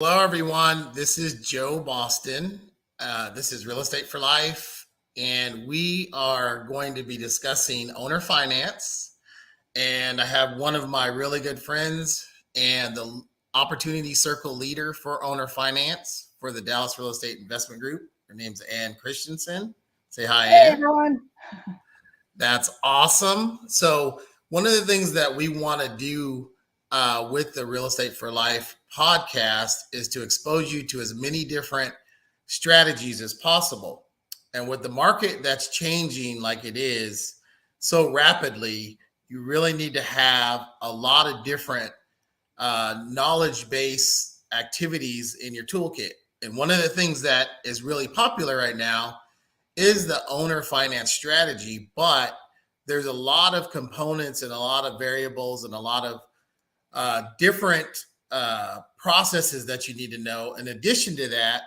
Hello, everyone. This is Joe Boston. This is Real Estate for Life, and we are going to be discussing owner finance. And I have one of my really good friends and the Opportunity Circle leader for owner finance for the Dallas Real Estate Investment Group. Her name's Ann Christensen. Say hi, Hey Ann. everyone. That's awesome. So, one of the things that we want to do with the Real Estate for Life podcast is to expose you to as many different strategies as possible. And with the market that's changing like it is so rapidly, you really need to have a lot of different knowledge based activities in your toolkit. And one of the things that is really popular right now is the owner finance strategy, but there's a lot of components and a lot of variables and a lot of different processes that you need to know. In addition to that,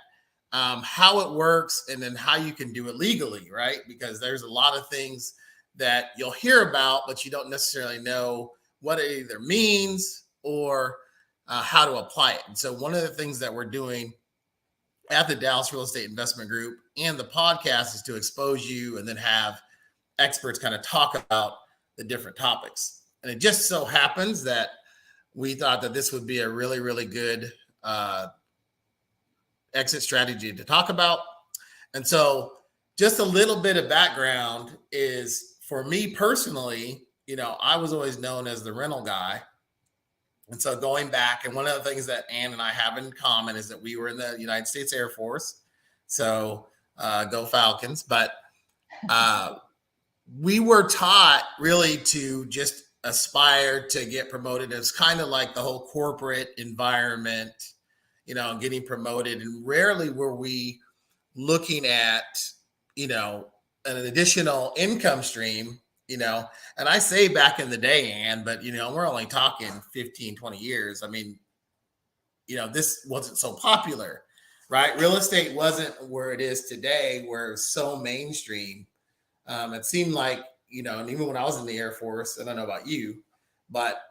how it works and then how you can do it legally, right? Because there's a lot of things that you'll hear about, but you don't necessarily know what it either means or how to apply it. And so, one of the things that we're doing at the Dallas Real Estate Investment Group and the podcast is to expose you and then have experts kind of talk about the different topics. And it just so happens that we thought that this would be a really, really good exit strategy to talk about. And so, just a little bit of background is for me personally, I was always known as the rental guy. And so going back, and one of the things that Ann and I have in common is that we were in the United States Air Force. So go Falcons. But we were taught really to just aspire to get promoted. It's kind of like the whole corporate environment, getting promoted. And rarely were we looking at, an additional income stream, and I say back in the day, Ann, but, we're only talking 15, 20 years. I mean, this wasn't so popular, right? Real estate wasn't where it is today, where it's so mainstream. It seemed like, and even when I was in the Air Force, I don't know about you, but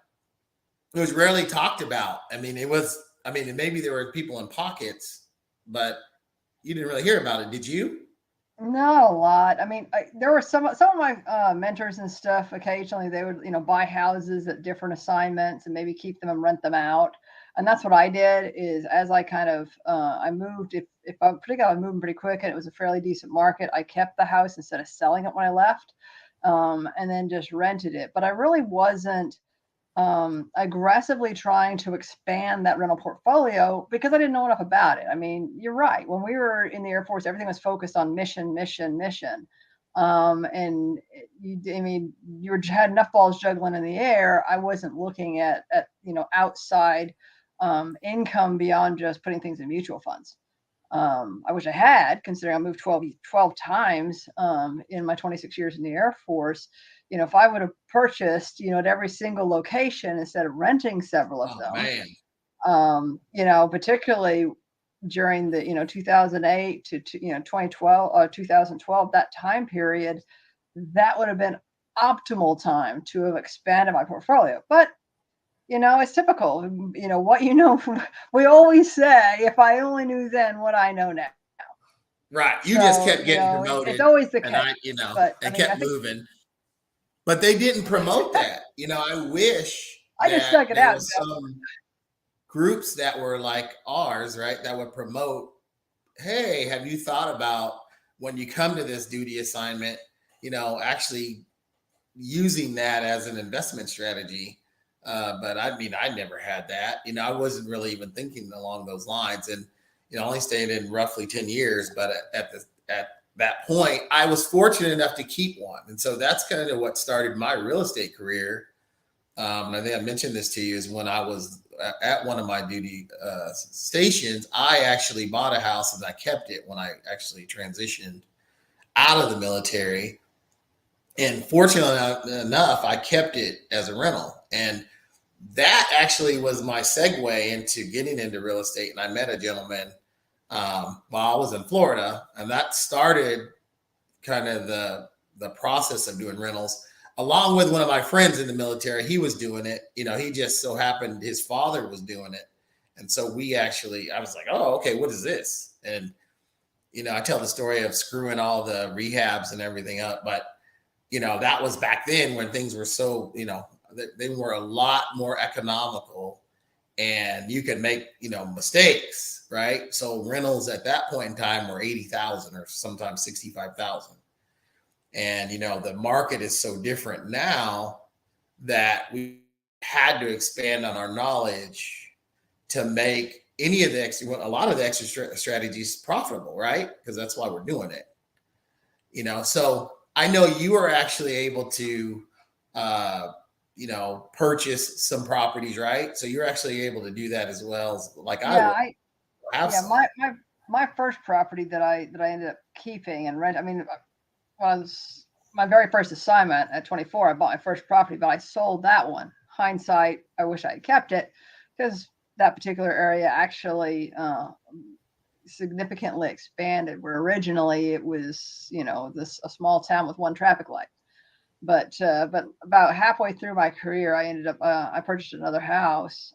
it was rarely talked about. I mean, maybe there were people in pockets, but you didn't really hear about it. Did you? Not a lot. I mean, there were some of my mentors and stuff. Occasionally, they would buy houses at different assignments and maybe keep them and rent them out. And that's what I did. Is as I kind of I moved. If I'm particularly, I was moving pretty quick and it was a fairly decent market, I kept the house instead of selling it when I left, and then just rented it. But I really wasn't aggressively trying to expand that rental portfolio because I didn't know enough about it. I mean, you're right. When we were in the Air Force, everything was focused on mission, mission, mission. And you had enough balls juggling in the air. I wasn't looking at outside income beyond just putting things in mutual funds. I wish I had, considering I moved 12 times in my 26 years in the Air Force. If I would have purchased, at every single location instead of renting several of them, particularly during the 2008 to 2012 2012, that time period, that would have been optimal time to have expanded my portfolio. But it's typical. What we always say, if I only knew then what I know now. Right. You just kept getting promoted. It's always the case. And kept moving. But they didn't promote that. I wish I just stuck it out. Was some groups that were like ours, right, that would promote, hey, have you thought about when you come to this duty assignment, actually using that as an investment strategy? But I never had that. I wasn't really even thinking along those lines. And, I only stayed in roughly 10 years, but at that point, I was fortunate enough to keep one. And so that's kind of what started my real estate career. And I think I mentioned this to you, is when I was at one of my duty stations, I actually bought a house and I kept it when I actually transitioned out of the military. And fortunately enough, I kept it as a rental. And that actually was my segue into getting into real estate. And I met a gentleman while I was in Florida, and that started kind of the process of doing rentals, along with one of my friends in the military. He was doing it. He just so happened his father was doing it. And so I was like, oh, okay, what is this? And, I tell the story of screwing all the rehabs and everything up. But, that was back then when things were so, they were a lot more economical and you could make, mistakes, right? So rentals at that point in time were 80,000 or sometimes 65,000. And, the market is so different now that we had to expand on our knowledge to make a lot of the extra strategies profitable, right? Because that's why we're doing it. So I know you are actually able to, purchase some properties, right? So you're actually able to do that as well as like I Yeah, would have yeah, some. my first property that I ended up keeping and rent. I mean, was my very first assignment at 24. I bought my first property, but I sold that one. Hindsight, I wish I had kept it because that particular area actually significantly expanded. Where originally it was, a small town with one traffic light. But about halfway through my career, I ended up I purchased another house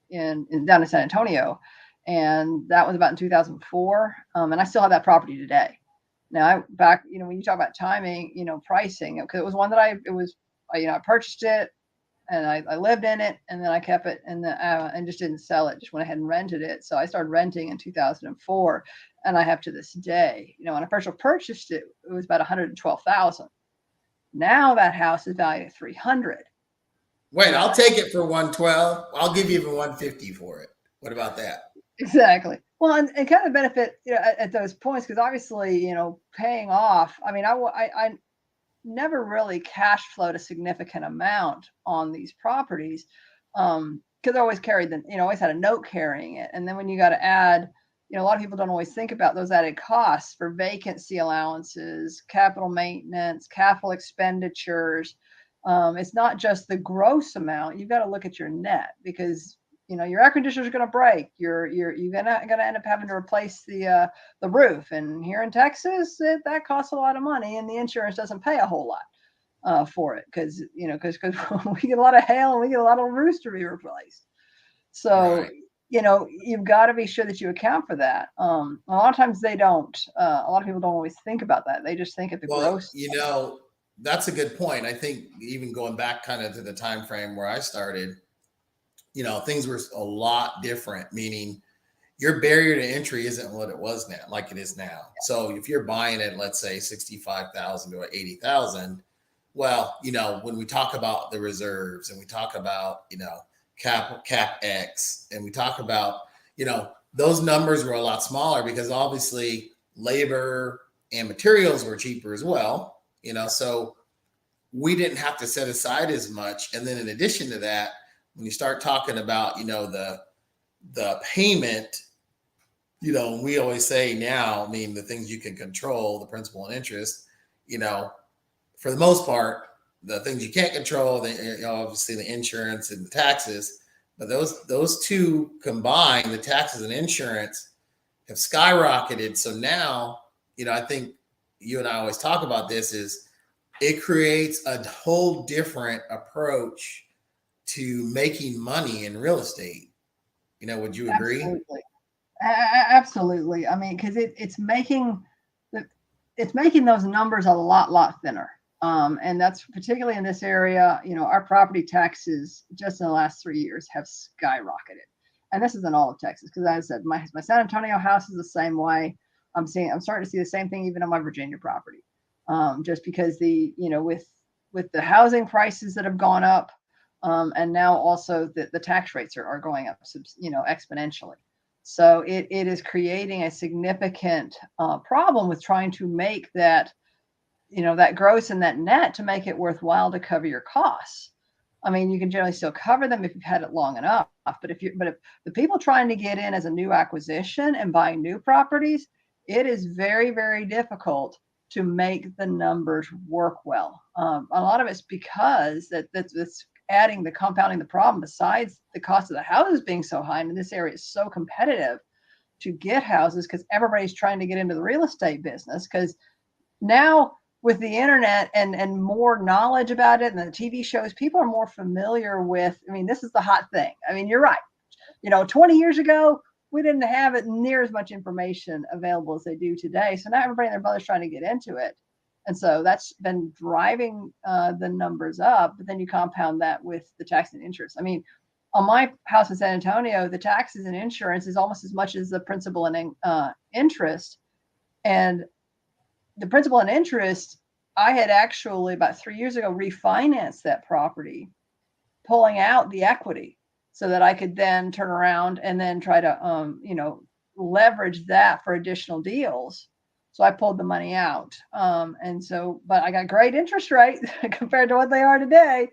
in down in San Antonio, and that was about in 2004. And I still have that property today. Now, back, when you talk about timing, pricing, because it was one that I purchased it and I lived in it, and then I kept it and just didn't sell it. Just went ahead and rented it. So I started renting in 2004, and I have to this day. When I first purchased it, it was about 112,000. Now that house is valued at 300. Wait, I'll take it for 112. I'll give you even 150 for it. What about that? Exactly. Well, and kind of benefit, at those points, because obviously, paying off. I mean, I never really cash flowed a significant amount on these properties, because I always carried always had a note carrying it. And then when you got to add, a lot of people don't always think about those added costs for vacancy allowances, capital maintenance, capital expenditures. It's not just the gross amount. You've got to look at your net, because your air conditioner is going to break. You're gonna end up having to replace the roof. And here in Texas, that costs a lot of money, and the insurance doesn't pay a whole lot for it, because we get a lot of hail and we get a lot of roofs to be replaced. So Right. you've got to be sure that you account for that. A lot of times they don't. A lot of people don't always think about that. They just think at the Well, gross. that's a good point. I think even going back kind of to the time frame where I started, things were a lot different, meaning your barrier to entry isn't what it was now, like it is now. So if you're buying it, let's say 65,000 to 80,000, well, when we talk about the reserves and we talk about, cap X, and we talk about, those numbers were a lot smaller because obviously labor and materials were cheaper as well, so we didn't have to set aside as much. And then in addition to that, when you start talking about, the payment, we always say now, I mean, the things you can control, the principal and interest, for the most part, the things you can't control, obviously the insurance and the taxes, but those two combined, the taxes and insurance, have skyrocketed. So now, I think you and I always talk about this, is it creates a whole different approach to making money in real estate. Would you agree? Absolutely. Absolutely. I mean, because it's making those numbers a lot thinner. And that's particularly in this area. Our property taxes just in the last 3 years have skyrocketed. And this is in all of Texas, because as I said, my San Antonio house is the same way. I'm starting to see the same thing even on my Virginia property. Just because with the housing prices that have gone up, and now also the tax rates are going up, exponentially. So it is creating a significant problem with trying to make that, that gross and that net to make it worthwhile to cover your costs. I mean, you can generally still cover them if you've had it long enough. But if the people trying to get in as a new acquisition and buying new properties, it is very, very difficult to make the numbers work well. A lot of it's because that's compounding the problem, besides the cost of the houses being so high. And this area is so competitive to get houses because everybody's trying to get into the real estate business, because now with the internet and more knowledge about it and the TV shows, people are more familiar with, I mean, this is the hot thing. I mean, you're right. 20 years ago, we didn't have it near as much information available as they do today. So now everybody and their brother's trying to get into it. And so that's been driving the numbers up. But then you compound that with the tax and interest. I mean, on my house in San Antonio, the taxes and insurance is almost as much as the principal and interest. And the principal and interest, I had actually about 3 years ago refinanced that property, pulling out the equity so that I could then turn around and then try to, leverage that for additional deals. So I pulled the money out. But I got great interest rate compared to what they are today.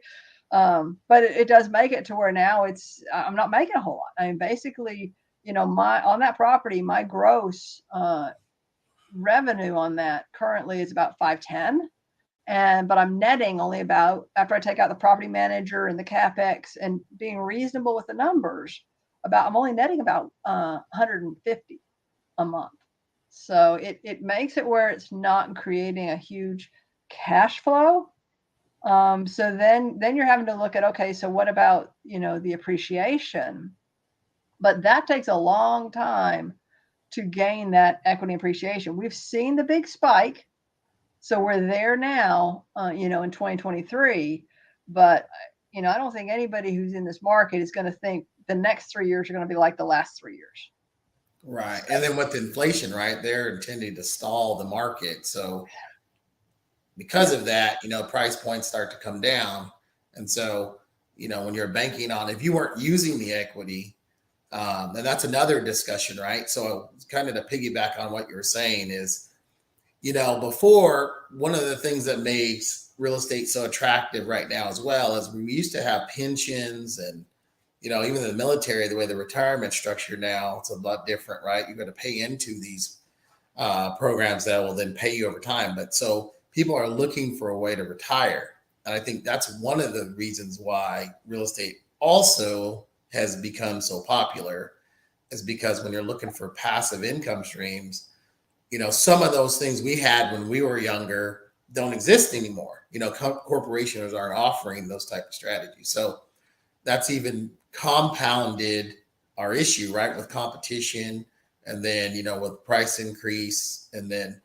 But it does make it to where now I'm not making a whole lot. I mean, basically, on that property, my gross revenue on that currently is about 510. But I'm netting only about, after I take out the property manager and the CapEx and being reasonable with the numbers, I'm only netting about 150 a month. So it makes it where it's not creating a huge cash flow. So then you're having to look at, okay, so what about, the appreciation? But that takes a long time to gain that equity appreciation. We've seen the big spike. So we're there now, in 2023. But, I don't think anybody who's in this market is going to think the next 3 years are going to be like the last 3 years. Right. And then with inflation, right, they're intending to stall the market. So because of that, price points start to come down. And so, when you're banking on, if you weren't using the equity, and that's another discussion, right? So kind of to piggyback on what you were saying is, before, one of the things that makes real estate so attractive right now as well is we used to have pensions and, even the military, the way the retirement structure now, it's a lot different, right? You've got to pay into these programs that will then pay you over time. But so people are looking for a way to retire. And I think that's one of the reasons why real estate also has become so popular, is because when you're looking for passive income streams, some of those things we had when we were younger don't exist anymore. Corporations aren't offering those type of strategies. So that's even compounded our issue, right? With competition, and then, with price increase. And then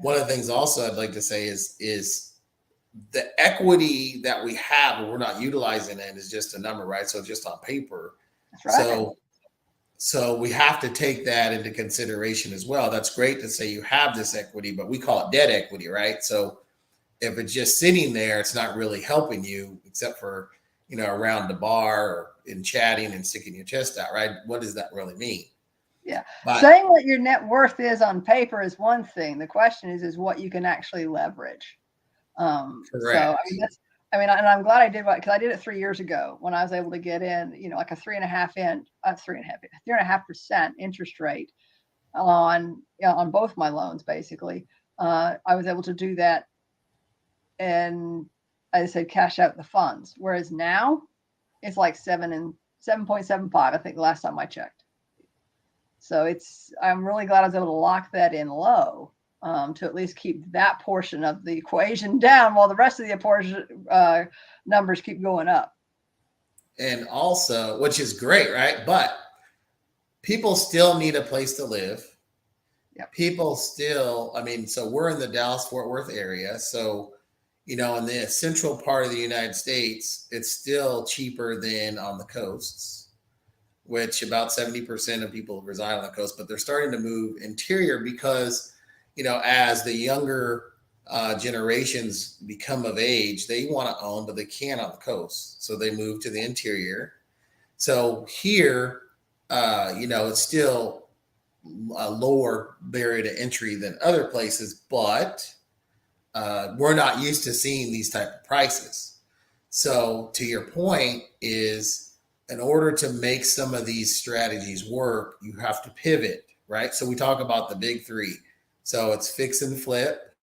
one of the things also I'd like to say is the equity that we have, and we're not utilizing it, is just a number, right? So just on paper. That's right. So we have to take that into consideration as well. That's great to say you have this equity, but we call it debt equity, right? So if it's just sitting there, it's not really helping you, except for, around the bar or in chatting and sticking your chest out, right? What does that really mean? Yeah. Saying what your net worth is on paper is one thing. The question is what you can actually leverage. Correct. So and I'm glad I did because I did it 3 years ago when I was able to get in, like a 3.5% interest rate on both my loans, basically. I was able to do that, and I said cash out the funds. Whereas now it's like 7.75, I think the last time I checked. So I'm really glad I was able to lock that in low, to at least keep that portion of the equation down while the rest of the portion numbers keep going up. And also, which is great, right? But people still need a place to live. Yep. People still, so we're in the Dallas-Fort Worth area. So, in the central part of the United States, it's still cheaper than on the coasts, which about 70% of people reside on the coast, but they're starting to move interior because, as the younger generations become of age, they want to own, but they can't on the coast. So they move to the interior. So here, it's still a lower barrier to entry than other places, but we're not used to seeing these type of prices. So to your point is, in order to make some of these strategies work, you have to pivot, right? So we talk about the big three. So it's fix and flip,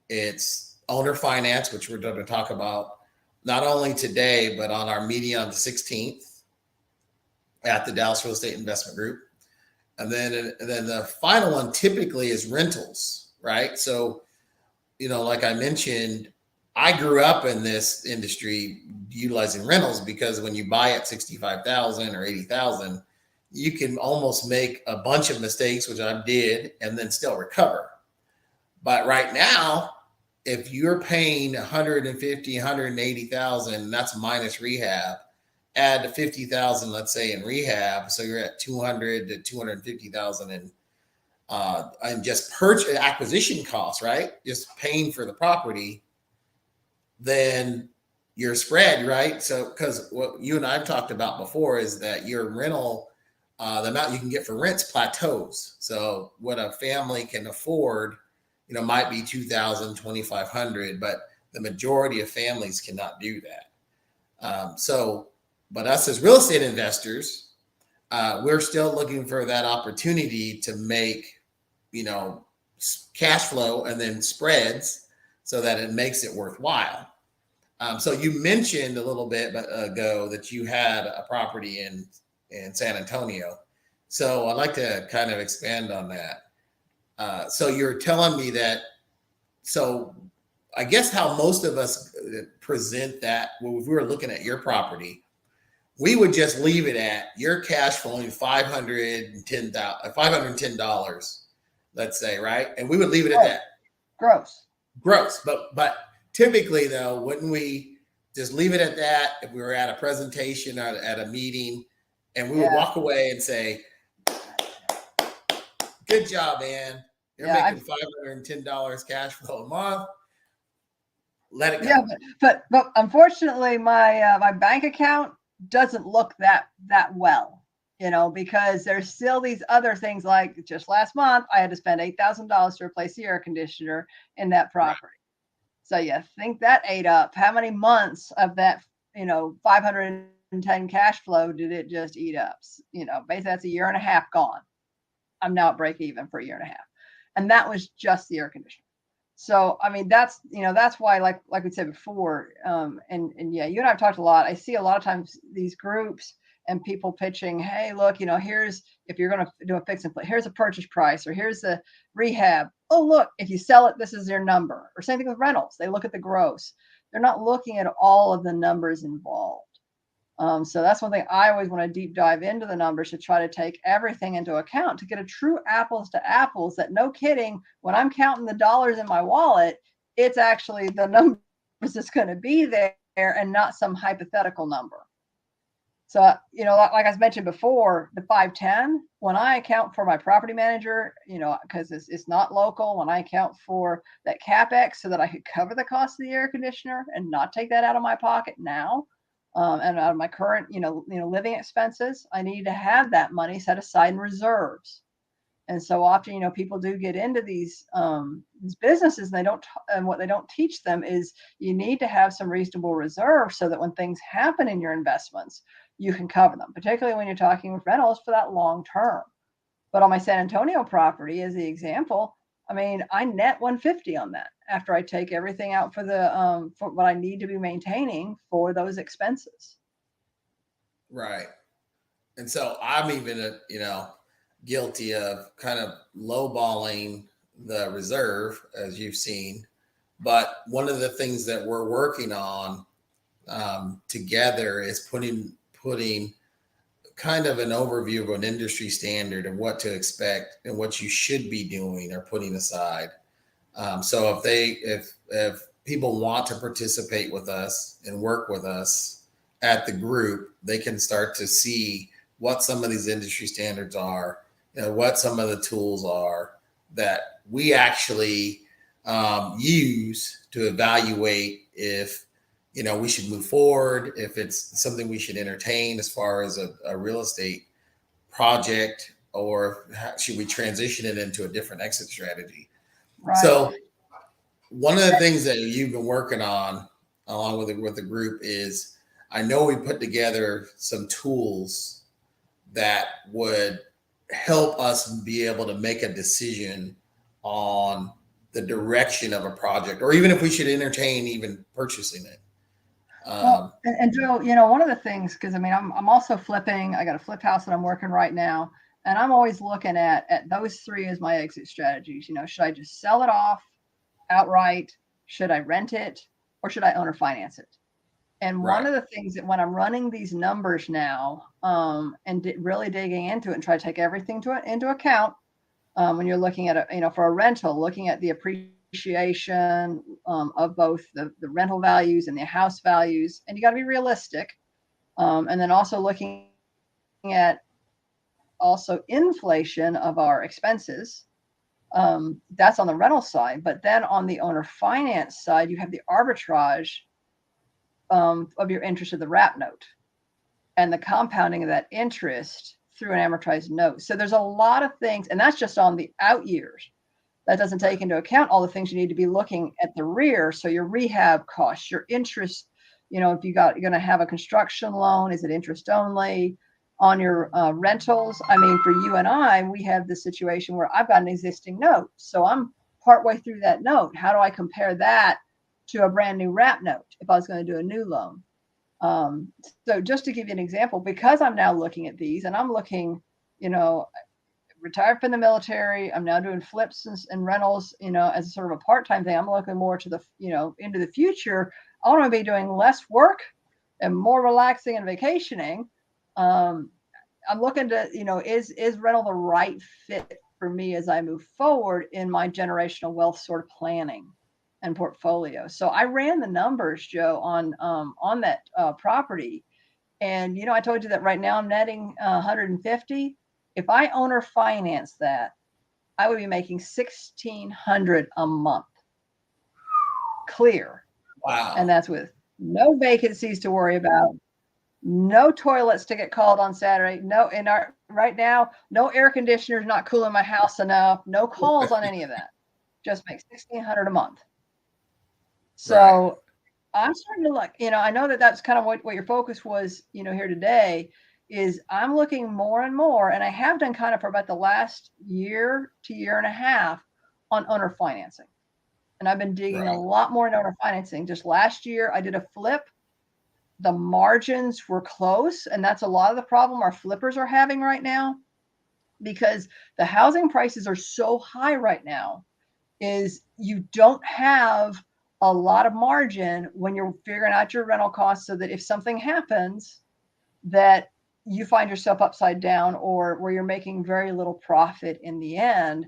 it's owner finance, which we're going to talk about not only today, but on our meeting on the 16th at the Dallas Real Estate Investment Group. And then the final one typically is rentals, right? So, like I mentioned, I grew up in this industry utilizing rentals because when you buy at 65,000 or 80,000, you can almost make a bunch of mistakes, which I did, and then still recover. But right now, if you're paying 150, 180,000, that's minus rehab, add 50,000, let's say in rehab. So you're at 200 to 250,000 and just purchase acquisition costs, right? Just paying for the property, then your spread, right? So, because what you and I've talked about before is that your rental, the amount you can get for rents plateaus. So, what a family can afford, might be 2,000, 2,500, but the majority of families cannot do that. But us as real estate investors, we're still looking for that opportunity to make, cash flow and then spreads so that it makes it worthwhile. So you mentioned a little bit ago that you had a property in San Antonio. So I'd like to kind of expand on that. So you're telling me that, so I guess how most of us present that, well, if we were looking at your property, we would just leave it at your cash flowing $510, let's say, right? And we would leave it at that. Gross. But typically, though, wouldn't we just leave it at that if we were at a presentation or at a meeting, and we would walk away and say, "Good job, man. You're making $510 cash flow a month. Let it go." Yeah, but unfortunately, my bank account doesn't look that well, because there's still these other things. Like just last month, I had to spend $8,000 to replace the air conditioner in that property. Right. So you think that ate up? How many months of that, 510 cash flow did it just eat up? Basically that's a year and a half gone. I'm now at break even for a year and a half. And that was just the air conditioner. So, I mean, that's why, like we said before, and yeah, you and I've talked a lot. I see a lot of times these groups and people pitching, hey, look, here's, if you're going to do a fix and flip, here's a purchase price, or here's the rehab. Oh, look, if you sell it, this is your number. Or same thing with rentals. They look at the gross. They're not looking at all of the numbers involved. So that's one thing I always want to deep dive into the numbers to try to take everything into account to get a true apples to apples, that no kidding, when I'm counting the dollars in my wallet, it's actually the numbers that's going to be there and not some hypothetical number. So, like I mentioned before, the 510, when I account for my property manager, because it's not local, when I account for that CapEx so that I could cover the cost of the air conditioner and not take that out of my pocket now, and out of my current, living expenses, I need to have that money set aside in reserves. And so often, people do get into these businesses, and and what they don't teach them is you need to have some reasonable reserve so that when things happen in your investments, you can cover them, particularly when you're talking with rentals for that long term. But on my San Antonio property, as the example, I mean, I net 150 on that after I take everything out for the for what I need to be maintaining for those expenses. Right. And so I'm even, guilty of kind of lowballing the reserve, as you've seen. But one of the things that we're working on together is putting kind of an overview of an industry standard and what to expect and what you should be doing or putting aside. So if people want to participate with us and work with us at the group, they can start to see what some of these industry standards are, what some of the tools are that we actually use to evaluate if we should move forward, if it's something we should entertain as far as a real estate project, or should we transition it into a different exit strategy. Right. So one of the things that you've been working on along with the group is, I know we put together some tools that would help us be able to make a decision on the direction of a project, or even if we should entertain even purchasing it. Well, and Joe, one of the things, because I mean, I'm also flipping. I got a flip house that I'm working right now, and I'm always looking at those three as my exit strategies. Should I just sell it off outright? Should I rent it? or should I owner finance it? And one Right. of the things that when I'm running these numbers now, and really digging into it and try to take everything into account, when you're looking at for a rental, looking at the appreciation of both the rental values and the house values, and you got to be realistic. And then also looking at also inflation of our expenses. That's on the rental side, but then on the owner finance side, you have the arbitrage of your interest of the wrap note and the compounding of that interest through an amortized note. So there's a lot of things, and that's just on the out years. That doesn't take into account all the things you need to be looking at the rear. So your rehab costs, your interest, if you're going to have a construction loan, is it interest only? On your rentals, I mean, for you and I, we have the situation where I've got an existing note. So I'm partway through that note. How do I compare that to a brand new wrap note if I was going to do a new loan? So just to give you an example, because I'm now looking at these and I'm looking, retired from the military, I'm now doing flips and rentals, as a sort of a part-time thing. I'm looking more to the, into the future. I want to be doing less work and more relaxing and vacationing. I'm looking to, is rental the right fit for me as I move forward in my generational wealth sort of planning and portfolio. So I ran the numbers, Joe, on that property. And, I told you that right now I'm netting 150. If I owner finance that, I would be making $1,600 a month clear. Wow. And that's with no vacancies to worry about, no toilets to get called on Saturday. Right now, no air conditioners not cooling my house enough, no calls on any of that. Just make $1,600 a month. So I'm starting to look, I know that's kind of what your focus was, here today is I'm looking more and more, and I have done kind of for about the last year to year and a half on owner financing. And I've been digging a lot more in owner financing. Just last year, I did a flip. The margins were close, and that's a lot of the problem our flippers are having right now, because the housing prices are so high right now, is you don't have a lot of margin when you're figuring out your rental costs, so that if something happens that you find yourself upside down or where you're making very little profit in the end,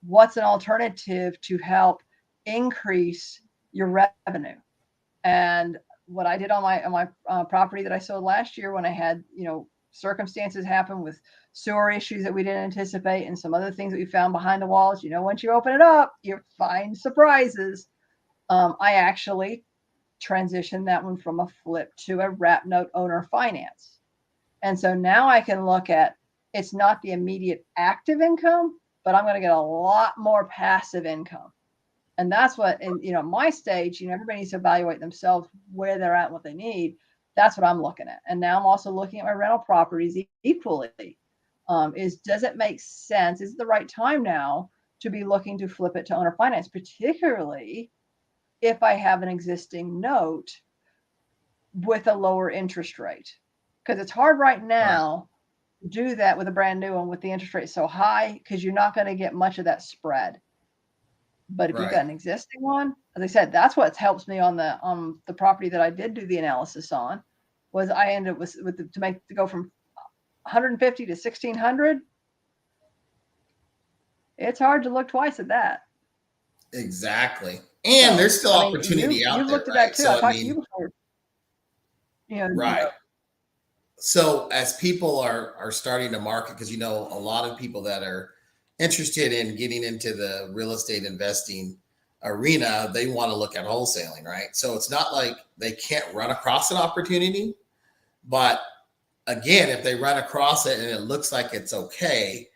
what's an alternative to help increase your revenue? And what I did on my property that I sold last year, when I had, circumstances happen with sewer issues that we didn't anticipate and some other things that we found behind the walls, once you open it up, you find surprises. I actually transitioned that one from a flip to a wrap note owner finance. And so now I can look at, it's not the immediate active income, but I'm going to get a lot more passive income. And that's what, in my stage, everybody needs to evaluate themselves where they're at and what they need. That's what I'm looking at. And now I'm also looking at my rental properties equally. Does it make sense? Is it the right time now to be looking to flip it to owner finance, particularly if I have an existing note with a lower interest rate? Because it's hard right now to do that with a brand new one with the interest rate so high, because you're not going to get much of that spread. But if you've got an existing one, as I said, that's what helps me on the property that I did do the analysis on, was I ended up to go from 150 to 1,600. It's hard to look twice at that. Exactly. And there's still opportunity out there. You've looked at that too. I talked to you before. Right. So as people are starting to market, because a lot of people that are interested in getting into the real estate investing arena, they want to look at wholesaling, right? So it's not like they can't run across an opportunity, but again, if they run across it and it looks like it's okay,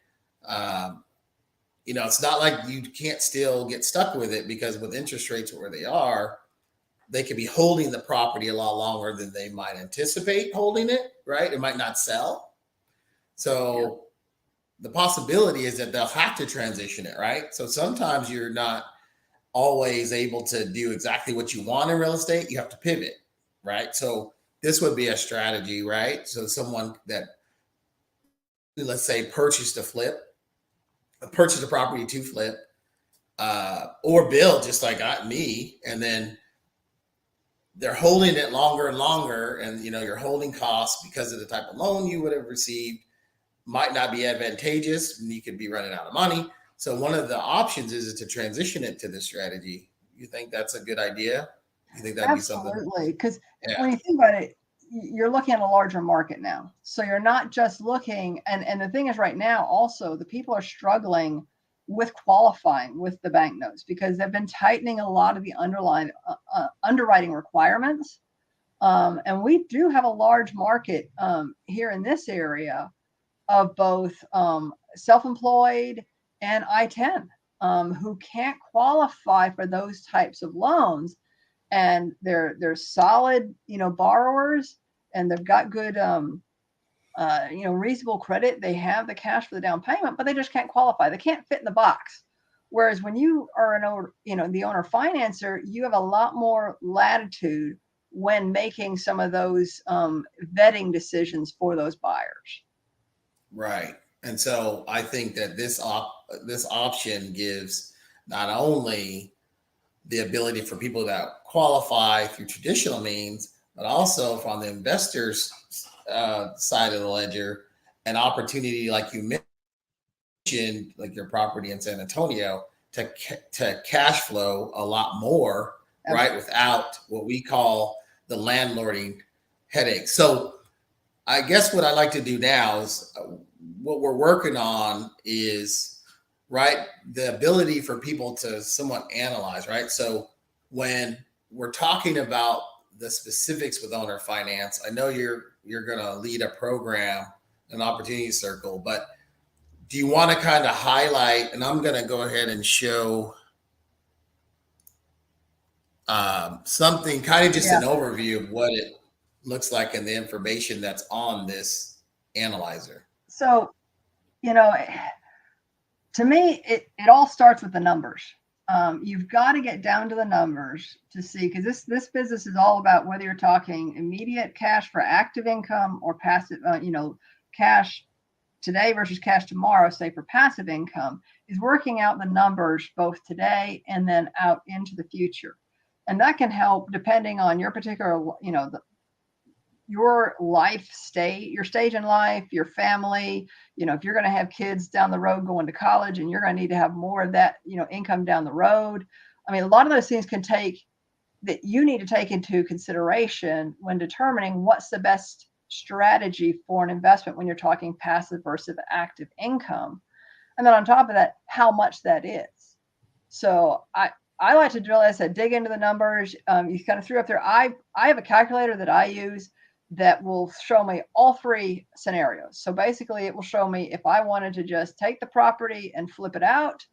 it's not like you can't still get stuck with it, because with interest rates where they are, they could be holding the property a lot longer than they might anticipate holding it, right? It might not sell. So the possibility is that they'll have to transition it, right? So sometimes you're not always able to do exactly what you want in real estate. You have to pivot, right? So this would be a strategy, right? So someone that, let's say, purchased a property to flip, or build just like me, and then they're holding it longer and longer, and your holding costs because of the type of loan you would have received might not be advantageous, and you could be running out of money. So one of the options is to transition it to this strategy. You think that's a good idea? You think that'd be something? Absolutely, because Yeah. when you think about it, you're looking at a larger market now. So you're not just looking, and the thing is, right now, also the people are struggling with qualifying with the bank notes because they've been tightening a lot of the underlying underwriting requirements. And we do have a large market here in this area of both self-employed and I-10 who can't qualify for those types of loans, and they're solid, borrowers, and they've got good, reasonable credit. They have the cash for the down payment, but they just can't qualify. They can't fit in the box. Whereas when you are an owner, the owner financer, you have a lot more latitude when making some of those vetting decisions for those buyers. Right. And so I think that this option gives not only the ability for people that qualify through traditional means, but also from the investors' side of the ledger, an opportunity, like you mentioned, like your property in San Antonio, to cash flow a lot more, right, without what we call the landlording headache. So I guess what I like to do now is what we're working on is, right, the ability for people to somewhat analyze, right? So when we're talking about the specifics with owner finance, I know you're going to lead a program, an opportunity circle, but do you want to kind of highlight, and I'm going to go ahead and show something, kind of just an overview of what it looks like and the information that's on this analyzer. So, to me, it all starts with the numbers. You've got to get down to the numbers to see, because this business is all about whether you're talking immediate cash for active income or passive, cash today versus cash tomorrow, say for passive income, is working out the numbers both today and then out into the future. And that can help depending on your particular, your life state, your stage in life, your family, if you're going to have kids down the road going to college and you're going to need to have more of that, income down the road. I mean, a lot of those things that you need to take into consideration when determining what's the best strategy for an investment when you're talking passive versus active income. And then on top of that, how much that is. So I like to drill, as I said, dig into the numbers. You kind of threw up there. I have a calculator that I use that will show me all three scenarios. So basically it will show me if I wanted to just take the property and flip it out,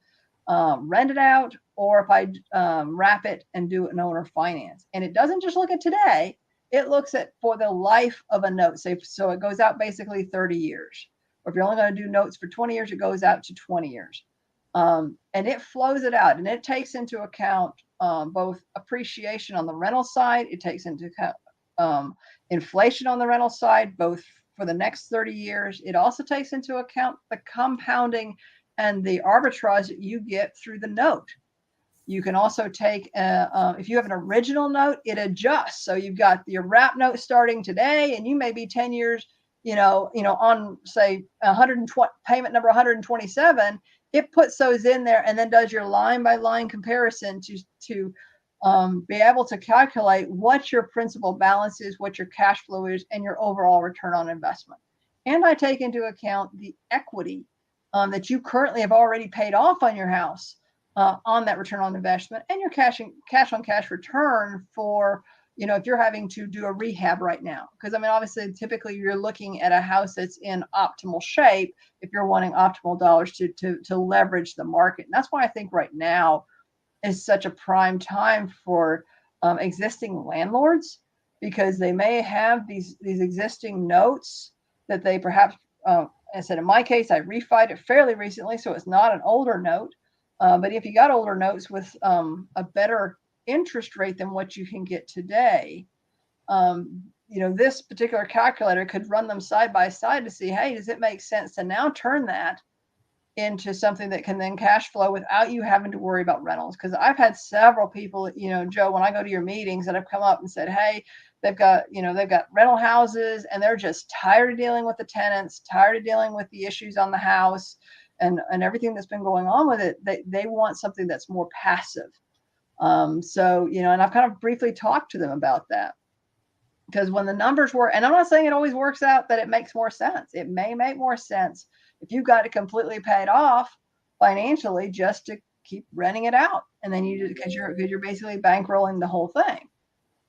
rent it out, or if I wrap it and do an owner finance. And it doesn't just look at today, it looks at for the life of a note. So it goes out basically 30 years. Or if you're only going to do notes for 20 years, it goes out to 20 years. And it flows it out, and it takes into account both appreciation on the rental side. It takes into account inflation on the rental side, both for the next 30 years. It also takes into account the compounding and the arbitrage that you get through the note. You can also take, if you have an original note, it adjusts. So you've got your wrap note starting today, and you may be 10 years, on say 120 payment number 127. It puts those in there and then does your line by line comparison to be able to calculate what your principal balance is, what your cash flow is, and your overall return on investment. And I take into account the equity that you currently have already paid off on your house on that return on investment, and your cash on cash return for, if you're having to do a rehab right now. Because I mean, obviously, typically you're looking at a house that's in optimal shape if you're wanting optimal dollars to leverage the market. And that's why I think right now is such a prime time for existing landlords, because they may have these existing notes that they perhaps, I said, in my case, I refied it fairly recently, so it's not an older note. But if you got older notes with a better interest rate than what you can get today, this particular calculator could run them side by side to see, hey, does it make sense to now turn that into something that can then cash flow without you having to worry about rentals. Because I've had several people, Joe, when I go to your meetings, that have come up and said, hey, they've got rental houses and they're just tired of dealing with the tenants, tired of dealing with the issues on the house and everything that's been going on with it. They want something that's more passive. So, and I've kind of briefly talked to them about that. Because when the numbers work, and I'm not saying it always works out that it makes more sense. It may make more sense if you've got it completely paid off financially just to keep renting it out. And then because you're basically bankrolling the whole thing.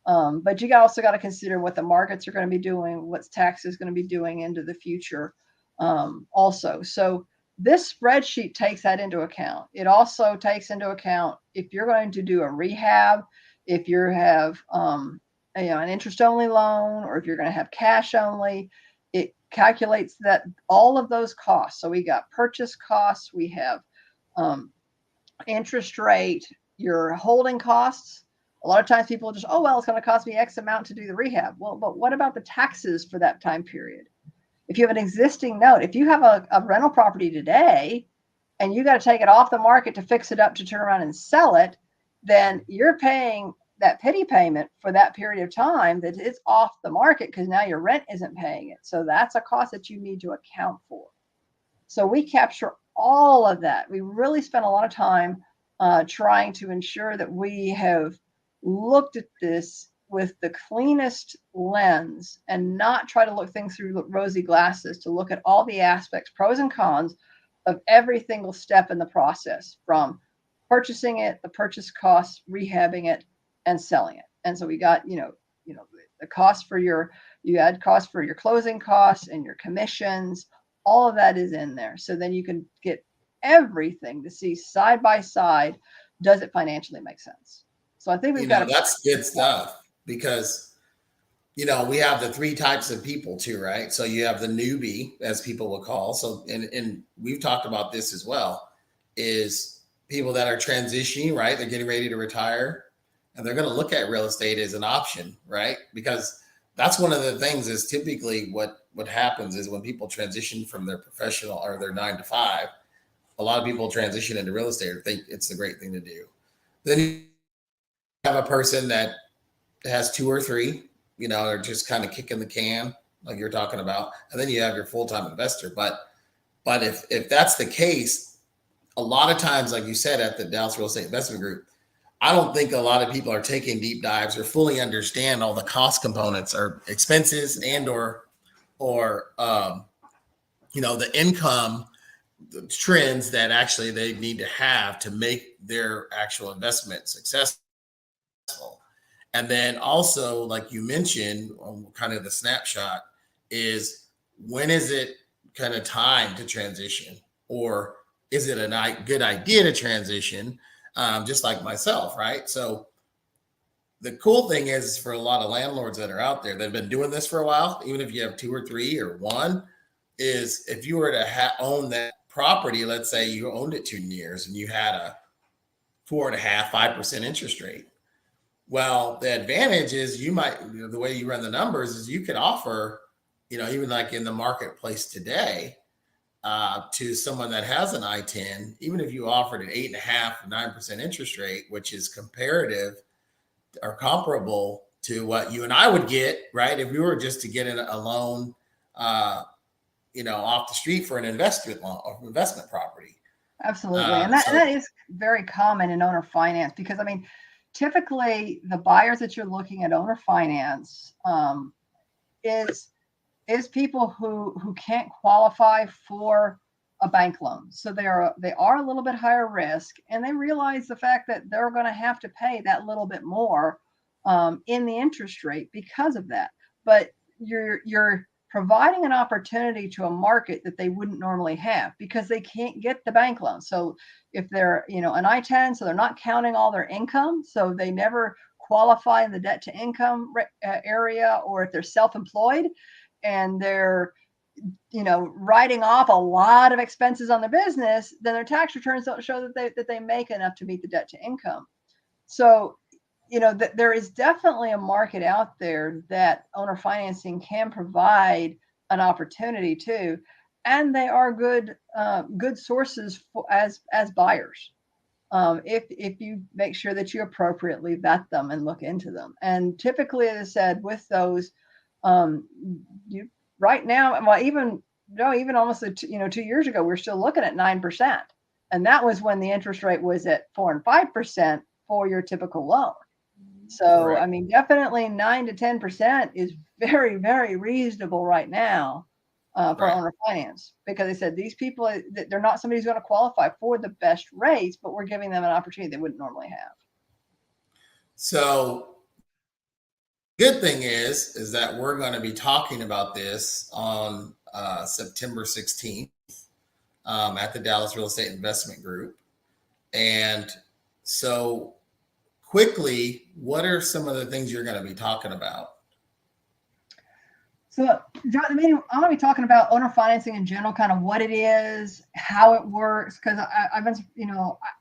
But you also got to consider what the markets are going to be doing, what's taxes going to be doing into the future also. So this spreadsheet takes that into account. It also takes into account if you're going to do a rehab, if you have an interest-only loan, or if you're going to have cash only, it calculates that all of those costs. So we got purchase costs, we have interest rate, your holding costs. A lot of times people just, oh, well, it's going to cost me X amount to do the rehab. Well, but what about the taxes for that time period? If you have an existing note, if you have a rental property today and you got to take it off the market to fix it up to turn around and sell it, then you're paying that pity payment for that period of time that it's off the market because now your rent isn't paying it. So that's a cost that you need to account for. So we capture all of that. We really spent a lot of time trying to ensure that we have looked at this with the cleanest lens and not try to look things through rosy glasses, to look at all the aspects, pros and cons of every single step in the process, from purchasing it, the purchase costs, rehabbing it, and selling it. And so we got, the cost for you add costs for your closing costs and your commissions, all of that is in there. So then you can get everything to see side by side, does it financially make sense? So I think we've got that's good stuff, because we have the three types of people too, right? So you have the newbie, as people will call. So and we've talked about this as well, is people that are transitioning, right? They're getting ready to retire, and they're going to look at real estate as an option, right? Because that's one of the things is typically what happens is when people transition from their professional or their 9 to 5, a lot of people transition into real estate or think it's the great thing to do. Then you have a person that has 2 or 3, they're just kind of kicking the can, like you're talking about. And then you have your full-time investor. But if that's the case, a lot of times, like you said, at the Dallas Real Estate Investment Group, I don't think a lot of people are taking deep dives or fully understand all the cost components or expenses and or the income, the trends that actually they need to have to make their actual investment successful. And then also, like you mentioned, kind of the snapshot is, when is it kind of time to transition, or is it a good idea to transition? Just like myself, right? So the cool thing is, for a lot of landlords that are out there that have been doing this for a while, even if you have 2 or 3 or 1, is if you were to own that property, let's say you owned it 2 years and you had a 4.5%, 5% interest rate. Well, the advantage is the way you run the numbers is you could offer, even like in the marketplace today, to someone that has an I-10, even if you offered an 8.5%, 9% interest rate, which is comparative or comparable to what you and I would get, right? If we were just to get a loan, off the street for an investment loan or investment property. Absolutely. And that is very common in owner finance, because typically the buyers that you're looking at owner finance is people who can't qualify for a bank loan. So they are a little bit higher risk, and they realize the fact that they're going to have to pay that little bit more in the interest rate because of that. But you're providing an opportunity to a market that they wouldn't normally have, because they can't get the bank loan. So if they're an I-10, so they're not counting all their income, so they never qualify in the debt to income area, or if they're self-employed and they're writing off a lot of expenses on their business, then their tax returns don't show that they make enough to meet the debt to income. So there is definitely a market out there that owner financing can provide an opportunity to. and they are good sources as buyers. If you make sure that you appropriately vet them and look into them. And typically, as I said, with those, you right now, well, even almost 2 years ago, we're still looking at 9%, and that was when the interest rate was at 4 and 5% for your typical loan. So, Correct. I mean, definitely 9 to 10% is very, very reasonable right now for Right. owner finance, because they said these people, they're not somebody who's going to qualify for the best rates, but we're giving them an opportunity they wouldn't normally have. So good thing is that we're going to be talking about this on September 16th at the Dallas Real Estate Investment Group. And so quickly, what are some of the things you're going to be talking about? So, John, I'm going to be talking about owner financing in general, kind of what it is, how it works, because I've been,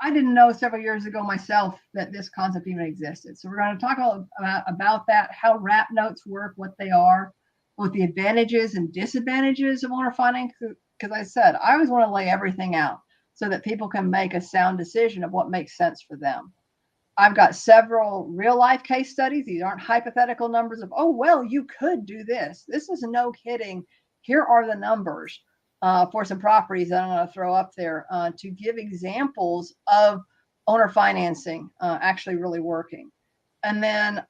I didn't know several years ago myself that this concept even existed. So we're going to talk about that, how wrap notes work, what they are, both the advantages and disadvantages of owner financing. Because I said, I always want to lay everything out so that people can make a sound decision of what makes sense for them. I've got several real life case studies. These aren't hypothetical numbers of, oh, well, you could do this. This is no kidding. Here are the numbers for some properties that I'm going to throw up there to give examples of owner financing actually really working. And then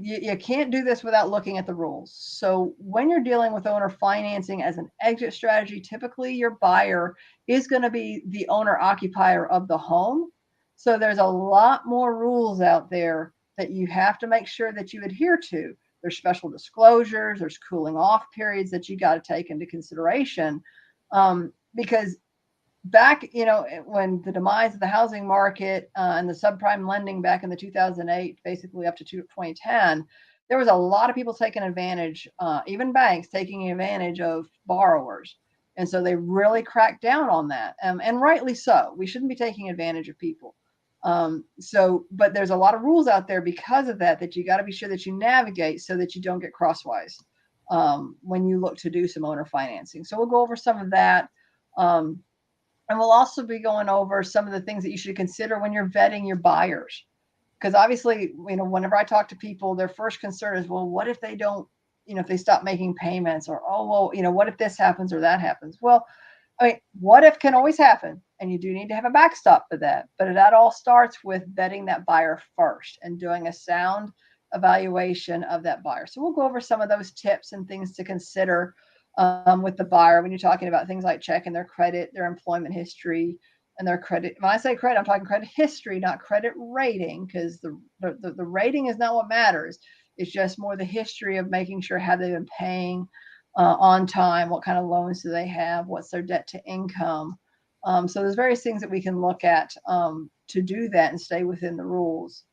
you can't do this without looking at the rules. So when you're dealing with owner financing as an exit strategy, typically your buyer is going to be the owner occupier of the home. So there's a lot more rules out there that you have to make sure that you adhere to. There's special disclosures, there's cooling off periods that you got to take into consideration. Because back, when the demise of the housing market and the subprime lending back in the 2008, basically up to 2010, there was a lot of people taking advantage, even banks taking advantage of borrowers. And so they really cracked down on that. And rightly so. We shouldn't be taking advantage of people. But there's a lot of rules out there because of that you got to be sure that you navigate so that you don't get crosswise when you look to do some owner financing. So we'll go over some of that. And we'll also be going over some of the things that you should consider when you're vetting your buyers. Because obviously, whenever I talk to people, their first concern is, well, what if they don't, if they stop making payments, or, oh, well, what if this happens or that happens? Well, I mean, what if can always happen, and you do need to have a backstop for that. But that all starts with vetting that buyer first and doing a sound evaluation of that buyer. So we'll go over some of those tips and things to consider with the buyer when you're talking about things like checking their credit, their employment history, and their credit. When I say credit, I'm talking credit history, not credit rating, because the rating is not what matters. It's just more the history of making sure how they've been paying on time, what kind of loans do they have, what's their debt to income. So there's various things that we can look at to do that and stay within the rules.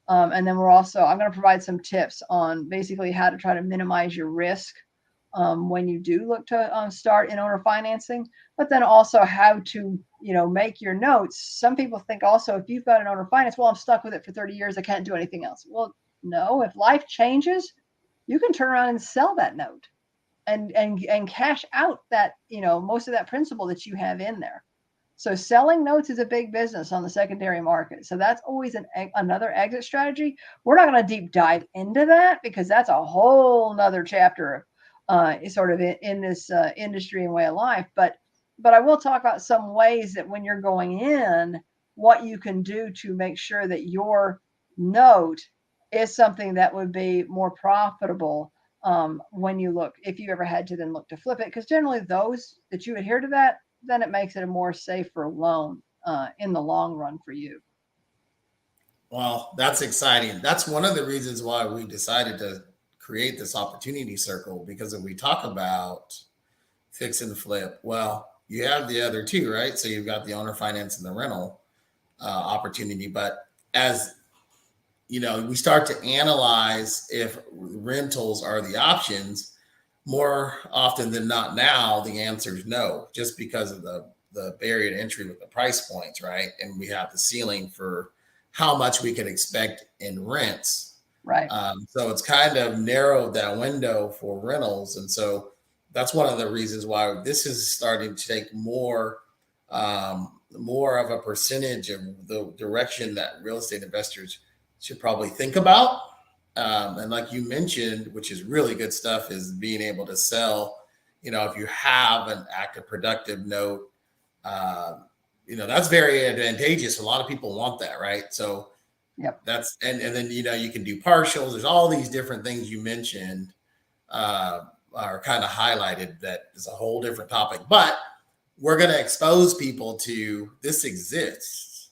And then I'm going to provide some tips on basically how to try to minimize your risk when you do look to start in owner financing, but then also how to, make your notes. Some people think also, if you've got an owner finance, well, I'm stuck with it for 30 years. I can't do anything else. Well, no, if life changes, you can turn around and sell that note and cash out that, most of that principal that you have in there. So selling notes is a big business on the secondary market. So that's always another exit strategy. We're not going to deep dive into that because that's a whole nother chapter sort of in this industry and way of life. But I will talk about some ways that when you're going in, what you can do to make sure that your note is something that would be more profitable when you look, if you ever had to then look to flip it. Because generally those that you adhere to that, then it makes it a more safer loan in the long run for you. Well, that's exciting. That's one of the reasons why we decided to create this opportunity circle, because if we talk about fix and flip, well, you have the other two, right? So you've got the owner finance and the rental opportunity. But as we start to analyze if rentals are the options, more often than not now, the answer is no, just because of the barrier to entry with the price points, right? And we have the ceiling for how much we can expect in rents. Right. So it's kind of narrowed that window for rentals. And so that's one of the reasons why this is starting to take more of a percentage of the direction that real estate investors should probably think about. And like you mentioned, which is really good stuff, is being able to sell. If you have an active productive note, that's very advantageous. A lot of people want that, right? So Yep. that's and then you can do partials. There's all these different things you mentioned are kind of highlighted. That is a whole different topic, but we're going to expose people to this exists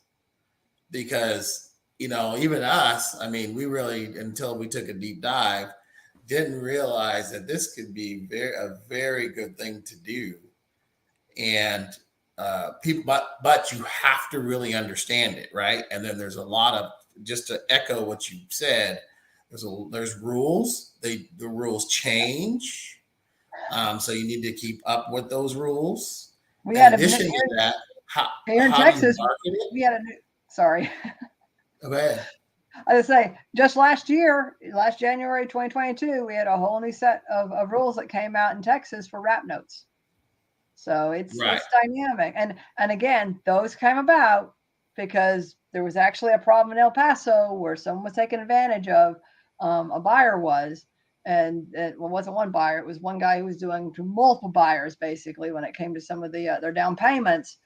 because, even us, I mean, we really, until we took a deep dive, didn't realize that this could be a very good thing to do. And people, but you have to really understand it, right? And then there's a lot of, just to echo what you said, there's rules. The rules change. So you need to keep up with those rules. We had addition to that, here in Texas, we had sorry. Go ahead. I was say, just last January 2022, we had a whole new set of rules that came out in Texas for wrap notes. So it's dynamic. And again, those came about because there was actually a problem in El Paso where someone was taking advantage of, a buyer was. And it wasn't one buyer. It was one guy who was doing to multiple buyers, basically, when it came to some of their down payments.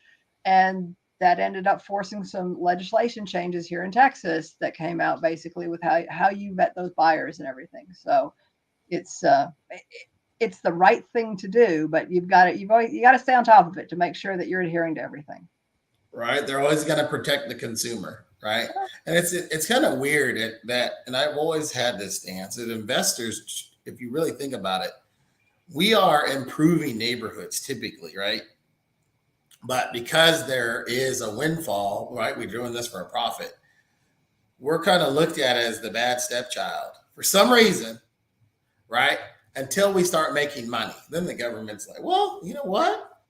And that ended up forcing some legislation changes here in Texas that came out basically with how you vet those buyers and everything. So it's the right thing to do, but you got to stay on top of it to make sure that you're adhering to everything. Right. They're always going to protect the consumer. Right. And it's kind of weird and I've always had this stance that investors, if you really think about it, we are improving neighborhoods typically, right? But because there is a windfall, right? We're doing this for a profit. We're kind of looked at as the bad stepchild for some reason, right? Until we start making money. Then the government's like, well, you know what?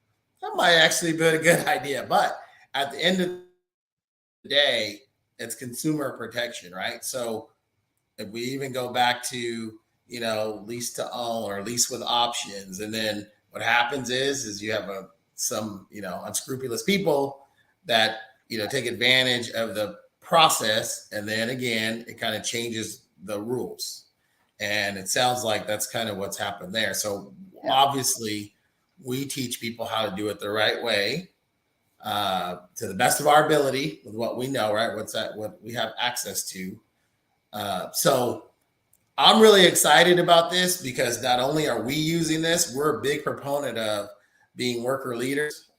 That might actually be a good idea. But at the end of the day, it's consumer protection, right? So if we even go back to, lease to own or lease with options, and then what happens is you have some unscrupulous people that, take advantage of the process. And then again, it kind of changes the rules. And it sounds like that's kind of what's happened there. So obviously we teach people how to do it the right way. To the best of our ability with what we know, right? What we have access to. So I'm really excited about this because not only are we using this, we're a big proponent of being worker leaders,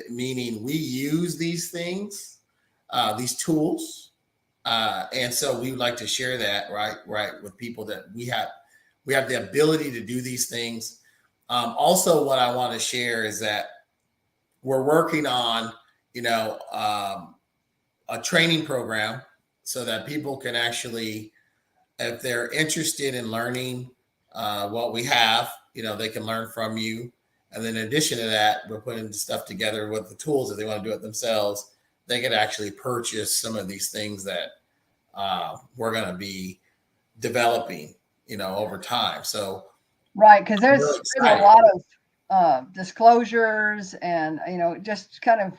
meaning we use these things, these tools. And so we would like to share that right with people that we have the ability to do these things. Also, what I want to share is that we're working on, a training program so that people can actually, if they're interested in learning what we have, they can learn from you. And then in addition to that, we're putting stuff together with the tools. If they want to do it themselves, they can actually purchase some of these things that we're going to be developing, over time. So, right. Because there's a lot of disclosures and, just kind of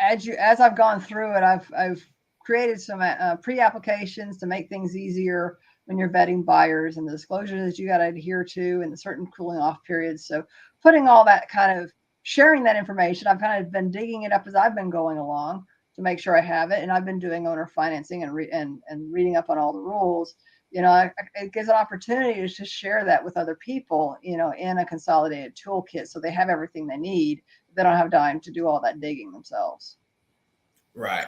as I've gone through it, I've created some pre-applications to make things easier when you're vetting buyers and the disclosures you got to adhere to and the certain cooling off periods. So putting all that kind of sharing that information, I've kind of been digging it up as I've been going along to make sure I have it. And I've been doing owner financing and reading up on all the rules. It gives an opportunity to just share that with other people, in a consolidated toolkit. So they have everything they need. They don't have time to do all that digging themselves. Right.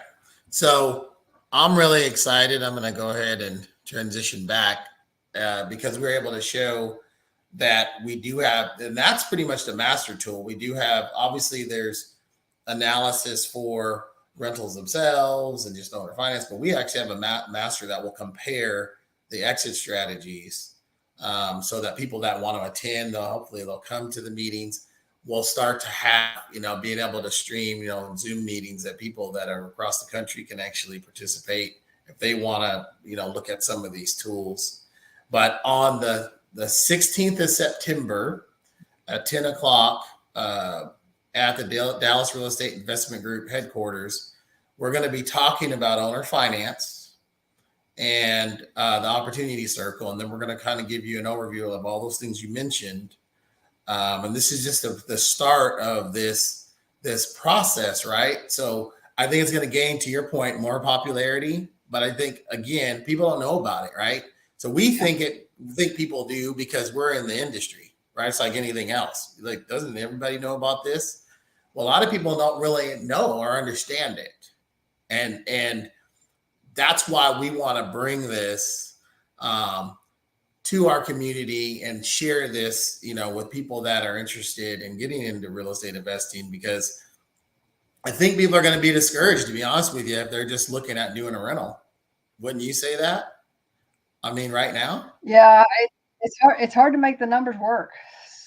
So I'm really excited. I'm going to go ahead and transition back because we're able to show that we do have, and that's pretty much the master tool. We do have, obviously there's analysis for rentals themselves and just owner finance, but we actually have a master that will compare the exit strategies so that people that want to attend, hopefully they'll come to the meetings. We'll start to have, being able to stream, Zoom meetings that people that are across the country can actually participate if they want to, look at some of these tools. But on the 16th of September, at 10 o'clock at the Dallas Real Estate Investment Group headquarters. We're going to be talking about owner finance and the opportunity circle. And then we're going to kind of give you an overview of all those things you mentioned. And this is just the start of this process, right? So I think it's going to gain, to your point, more popularity. But I think, again, people don't know about it, right? So we think people do because we're in the industry, right? It's like anything else. Like, doesn't everybody know about this? Well, a lot of people don't really know or understand it. And that's why we want to bring this to our community and share this, with people that are interested in getting into real estate investing, because I think people are going to be discouraged, to be honest with you, if they're just looking at doing a rental. Wouldn't you say that? I mean, right now? Yeah, it's hard to make the numbers work.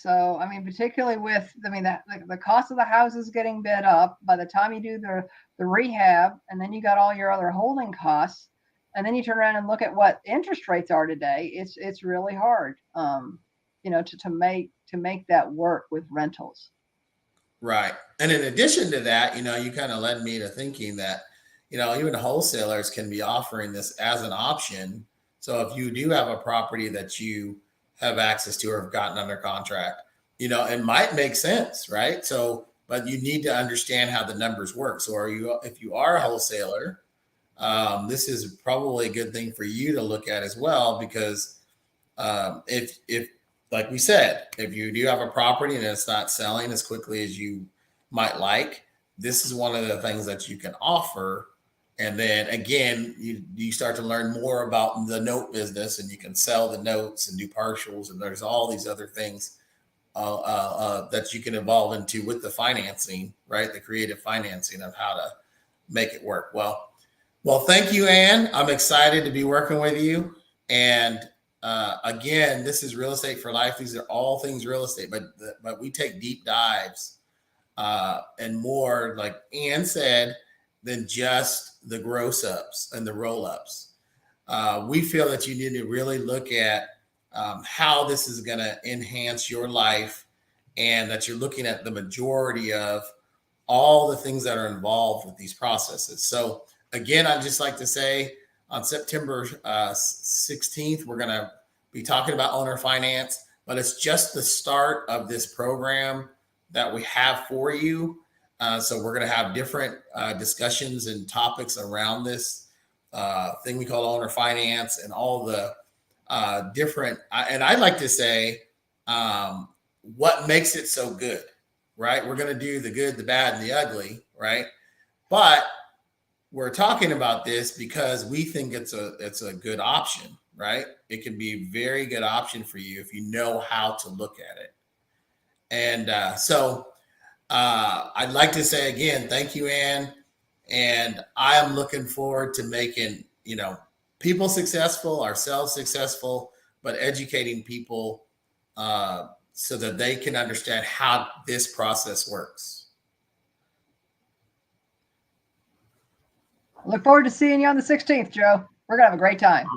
So, I mean, particularly with, the cost of the houses getting bid up by the time you do the rehab, and then you got all your other holding costs, and then you turn around and look at what interest rates are today. It's really hard, to make that work with rentals. Right. And in addition to that, you kind of led me to thinking that, even wholesalers can be offering this as an option. So if you do have a property that you have access to or have gotten under contract, it might make sense, right? So, but you need to understand how the numbers work. So if you are a wholesaler, this is probably a good thing for you to look at as well, because if like we said, if you do have a property and it's not selling as quickly as you might like, this is one of the things that you can offer. And then again, you start to learn more about the note business, and you can sell the notes and do partials. And there's all these other things that you can evolve into with the financing, right? The creative financing of how to make it work. Well, thank you, Ann. I'm excited to be working with you. And again, this is Real Estate for Life. These are all things real estate, but we take deep dives and more, like Ann said, than just the gross ups and the roll ups. We feel that you need to really look at how this is going to enhance your life, and that you're looking at the majority of all the things that are involved with these processes. So again, I'd just like to say, on September 16th, we're going to be talking about owner finance, but it's just the start of this program that we have for you. So we're going to have different discussions and topics around this thing we call owner finance, and all the different, and I'd like to say what makes it so good, right? We're going to do the good, the bad, and the ugly, right? But we're talking about this because we think it's a good option, right? It can be a very good option for you if you know how to look at it. And so I'd like to say again, thank you, Ann. And I am looking forward to making, people successful, ourselves successful, but educating people so that they can understand how this process works. Look forward to seeing you on the 16th, Joe. We're going to have a great time.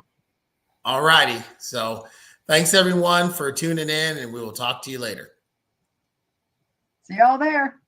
All righty. So thanks, everyone, for tuning in, and we will talk to you later. See y'all there.